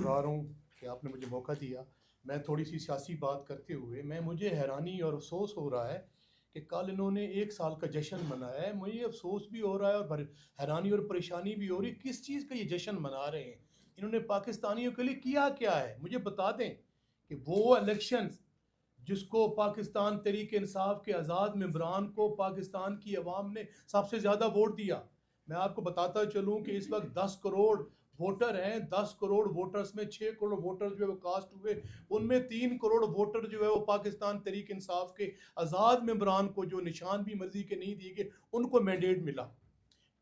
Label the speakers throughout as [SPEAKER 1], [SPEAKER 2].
[SPEAKER 1] शुक्रगुजार हूँ कि आपने मुझे मौका दिया। मैं थोड़ी सी सियासी बात करते हुए मुझे हैरानी और अफसोस हो रहा है कि कल इन्होंने 1 साल का जश्न मनाया है। मुझे अफसोस भी हो रहा है और हैरानी और परेशानी भी हो रही है, किस चीज़ का ये जश्न मना रहे हैं। इन्होंने पाकिस्तानियों के लिए किया क्या है, मुझे बता दें कि वो इलेक्शंस जिसको पाकिस्तान तहरीक इंसाफ के आज़ाद मेंबरान को पाकिस्तान की अवाम ने सबसे ज़्यादा वोट दिया। मैं आपको बताता चलूँ कि इस वक्त 10 करोड़ वोटर हैं। 10 करोड़ वोटर्स में 6 करोड़ वोटर जो है वो कास्ट हुए, उनमें 3 करोड़ वोटर जो है वो पाकिस्तान तहरीक इंसाफ के आज़ाद मेंबरान को, जो निशान भी मर्जी के नहीं दिए गए, उनको मैंडेट मिला।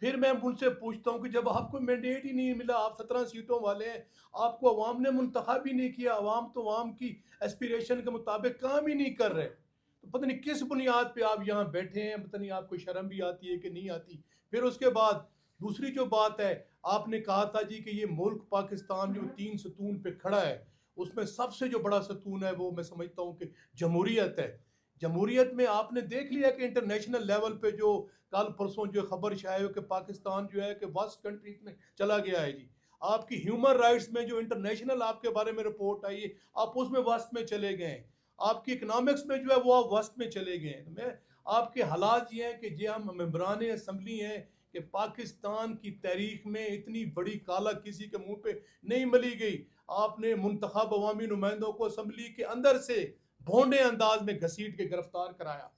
[SPEAKER 1] फिर मैं उनसे पूछता हूँ कि जब आपको मैंडेट ही नहीं मिला, आप 17 सीटों वाले हैं, आपको अवाम ने मुंतखब ही नहीं किया, अवाम तो अवाम की एस्पिरेशन के मुताबिक काम ही नहीं कर रहे, तो पता नहीं किस बुनियाद पे आप यहाँ बैठे हैं, पता नहीं आपको शर्म भी आती है कि नहीं आती। फिर उसके बाद दूसरी जो बात है, आपने कहा था जी कि ये मुल्क पाकिस्तान जो 3 सतून पे खड़ा है, उसमें सबसे जो बड़ा सतून है वो मैं समझता हूँ कि जमहूरियत है। जमहूरियत में आपने देख लिया कि इंटरनेशनल लेवल पे जो कल परसों जो खबर शाये हो कि पाकिस्तान जो है कि वर्स्ट कंट्रीज में चला गया है जी। आपकी ह्यूमन राइट्स में जो इंटरनेशनल आपके बारे में रिपोर्ट आई है, आप उसमें वर्स्ट में चले गए हैं। आपकी इकनॉमिक्स में जो है वो आप वर्स्ट में चले गए हैं। तो मैं आपके हालात ये हैं कि जो हम मेंबरान असम्बली हैं कि पाकिस्तान की तारीख में इतनी बड़ी काला किसी के मुंह पे नहीं मली गई। आपने मुंतखब अवामी नुमाइंदों को असम्बली के अंदर से भोंडे अंदाज में घसीट के गिरफ्तार कराया।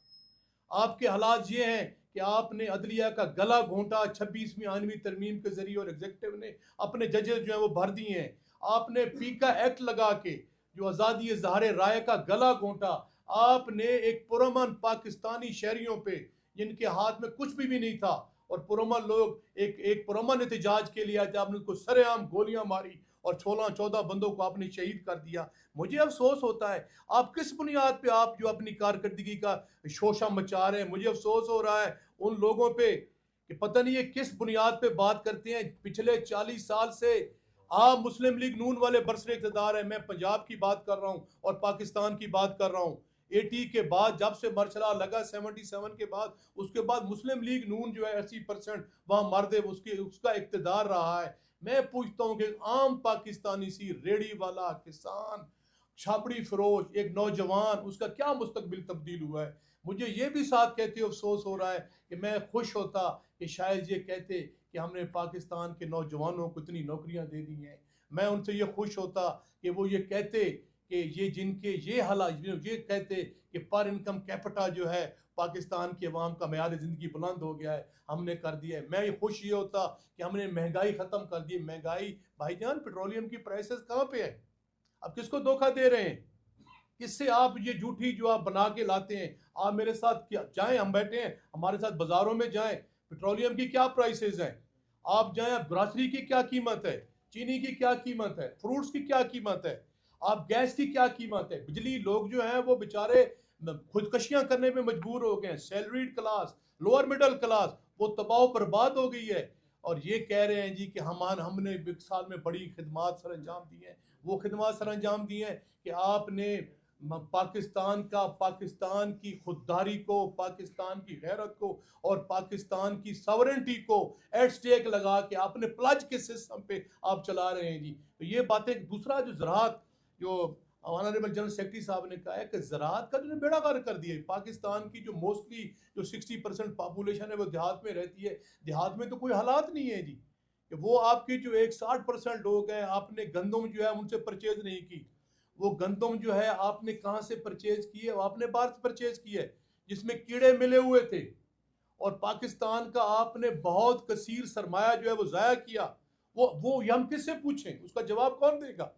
[SPEAKER 1] आपके हालात ये हैं कि आपने अदलिया का गला घोंटा 26वीं आइनवी तरमीम के जरिए और एग्जीक्यूटिव ने अपने जजेस जो है वो भर दिए हैं। आपने पीका एक्ट लगा के जो आज़ादी इज़हार राय का गला घोंटा। आपने एक पुरअमन पाकिस्तानी शहरियों पे जिनके हाथ में कुछ भी नहीं था, और पुरअमन लोग एक पुरअमन एहतजाज के लिए आज आपने उसको सरेआम गोलियां मारी और 16-14 बंदों को आपने शहीद कर दिया। मुझे अफसोस होता है, आप किस बुनियाद पे आप जो अपनी कारकर्दगी का शोशा मचा रहे हैं। मुझे अफसोस हो रहा है उन लोगों पे कि पता नहीं ये किस बुनियाद पे बात करते हैं। पिछले 40 साल से आप मुस्लिम लीग नून वाले बरसरे इक़्तिदार हैं। मैं पंजाब की बात कर रहा हूँ और पाकिस्तान की बात कर रहा हूँ। 80 के बाद जब से मरशला लगा, 77 के बाद, उसके बाद मुस्लिम लीग नून जो है 80% वहां मर्द उसका इक़्तिदार रहा है। मैं पूछता हूँ कि आम पाकिस्तानी सी रेडी वाला किसान, छापड़ी फरोश, एक नौजवान, उसका क्या मुस्तकबिल तब्दील हुआ है। मुझे ये भी साथ कहते अफसोस हो रहा है कि मैं खुश होता कि शायद ये कहते कि हमने पाकिस्तान के नौजवानों को इतनी नौकरियां दे दी हैं। मैं उनसे ये खुश होता कि वो ये कहते कि ये जिनके ये हालात, ये कहते कि पर इनकम कैपिटा जो है पाकिस्तान के अवाम का मेयाद ज़िंदगी बुलंद हो गया है, हमने कर दिया है। मैं ये खुश ये होता कि हमने महंगाई ख़त्म कर दी। महंगाई भाईजान, पेट्रोलियम की प्राइसेस कहाँ पे है? अब किसको धोखा दे रहे हैं? किससे आप ये झूठी जो आप बना के लाते हैं? आप मेरे साथ क्या जाएं, हम बैठे हैं, हमारे साथ बाजारों में जाएं, पेट्रोलियम की क्या प्राइसेस हैं, आप जाएं, आप ग्रोसरी की क्या कीमत है, चीनी की क्या कीमत है, फ्रूट्स की क्या कीमत है, आप गैस की क्या कीमत है, बिजली। लोग जो हैं वो बेचारे खुदकशियां करने में मजबूर हो गए हैं। Salaried class, lower middle class, वो तबाह बर्बाद हो गई है। और ये कह रहे हैं जी कि हमने 1 साल में बड़ी खिदमात सर अंजाम दी हैं। वो खिदमात सर अंजाम दी हैं कि आपने पाकिस्तान की खुददारी को, पाकिस्तान की गैरत को और पाकिस्तान की सॉवरेनिटी को एट स्टेक लगा के आपने प्लज के सिस्टम पे आप चला रहे हैं जी। तो ये बातें। दूसरा जो ज़राअत, जो ऑनरेबल जनरल सेक्रेटरी साहब ने कहा है कि ज़राअत का जो बेड़ा गर्क कर दिया। पाकिस्तान की जो मोस्टली जो 60% पॉपुलेशन है वो देहात में रहती है। देहात में तो कोई हालात नहीं है जी कि वो आपके जो 60% लोग हैं, आपने गंदम जो है उनसे परचेज नहीं की। वो गंदम जो है आपने कहाँ से परचेज की है? आपने बाहर से परचेज की है जिसमें कीड़े मिले हुए थे। और पाकिस्तान का आपने बहुत कसीर सरमाया जो है वो जाया किया। वो हम किससे पूछें? उसका जवाब कौन देगा?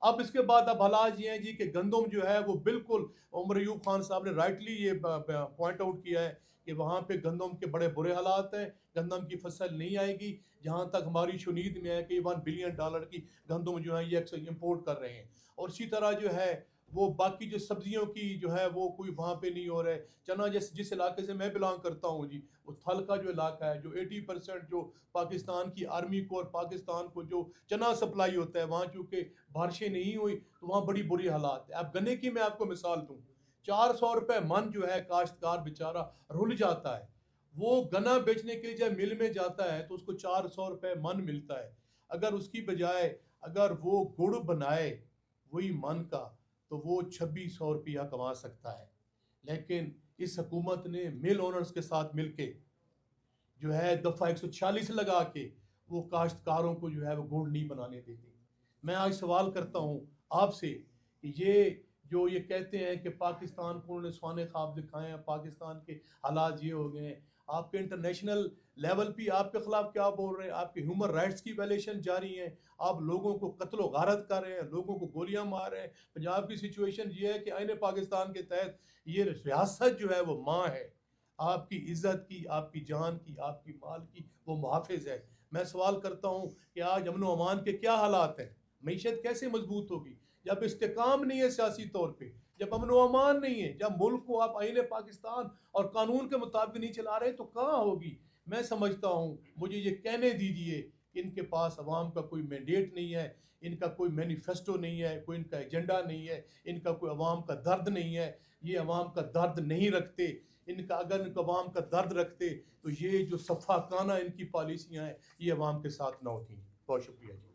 [SPEAKER 1] अब इसके बाद अब हालात ये हैं जी कि गंदम जो है वो बिल्कुल, उमर अयूब खान साहब ने राइटली ये पॉइंट आउट किया है कि वहाँ पे गंदम के बड़े बुरे हालात हैं। गंदम की फसल नहीं आएगी। जहाँ तक हमारी शुनीद में है कि $1 बिलियन की गंदम जो है ये इम्पोर्ट कर रहे हैं। और इसी तरह जो है वो बाकी जो सब्जियों की जो है वो कोई वहाँ पे नहीं हो रहा है। चना जिस इलाके से मैं बिलोंग करता हूँ जी, वो थल का जो इलाका है, जो 80% जो पाकिस्तान की आर्मी को और पाकिस्तान को जो चना सप्लाई होता है, वहाँ चूँकि बारिशें नहीं हुई तो वहाँ बड़ी बुरी हालात है। अब गन्ने की मैं आपको मिसाल दूँ, 400 रुपये मन जो है काश्तकार बेचारा रुल जाता है। वो गन्ना बेचने के लिए जब मिल में जाता है तो उसको 400 रुपये मन मिलता है। अगर उसकी बजाय अगर वो गुड़ बनाए वही मन का, तो वो 2600 रुपया कमा सकता है। लेकिन इस हुकूमत ने मिल ओनर्स के साथ मिलके जो है दफ़ा 146 लगा के वो काश्तकारों को जो है वो गुड़ नहीं बनाने देती। मैं आज सवाल करता हूँ आपसे कि ये जो ये कहते हैं कि पाकिस्तान को उन्होंने सुहाने ख्वाब दिखाए हैं, पाकिस्तान के हालात ये हो गए हैं, आपके इंटरनेशनल लेवल पे आपके खिलाफ क्या बोल रहे हैं, आपके ह्यूमन राइट्स की वायलेशन जारी है, आप लोगों को कत्लो गारत कर रहे हैं, लोगों को गोलियां मार रहे हैं। पंजाब की सिचुएशन ये है कि आईने पाकिस्तान के तहत ये रियासत जो है वो माँ है, आपकी इज्जत की, आपकी जान की, आपकी माल की वो मुहाफिज है। मैं सवाल करता हूँ कि आज अमन व अमान के क्या हालात हैं, मीशत कैसे मजबूत होगी जब इस्तेकाम नहीं है सियासी तौर पे, जब अमन व अमान नहीं है, जब मुल्क को आप आईने पाकिस्तान और कानून के मुताबिक नहीं चला रहे तो कहाँ होगी। मैं समझता हूँ, मुझे ये कहने दीजिए, इनके पास अवाम का कोई मैंडेट नहीं है, इनका कोई मैनिफेस्टो नहीं है, कोई इनका एजेंडा नहीं है, इनका कोई अवाम का दर्द नहीं है, ये अवाम का दर्द नहीं रखते। इनका अगर इनका अवाम का दर्द रखते तो ये जो सफ़ाकाना इनकी पॉलिसियाँ हैं ये अवाम के साथ ना होती। बहुत शुक्रिया जी।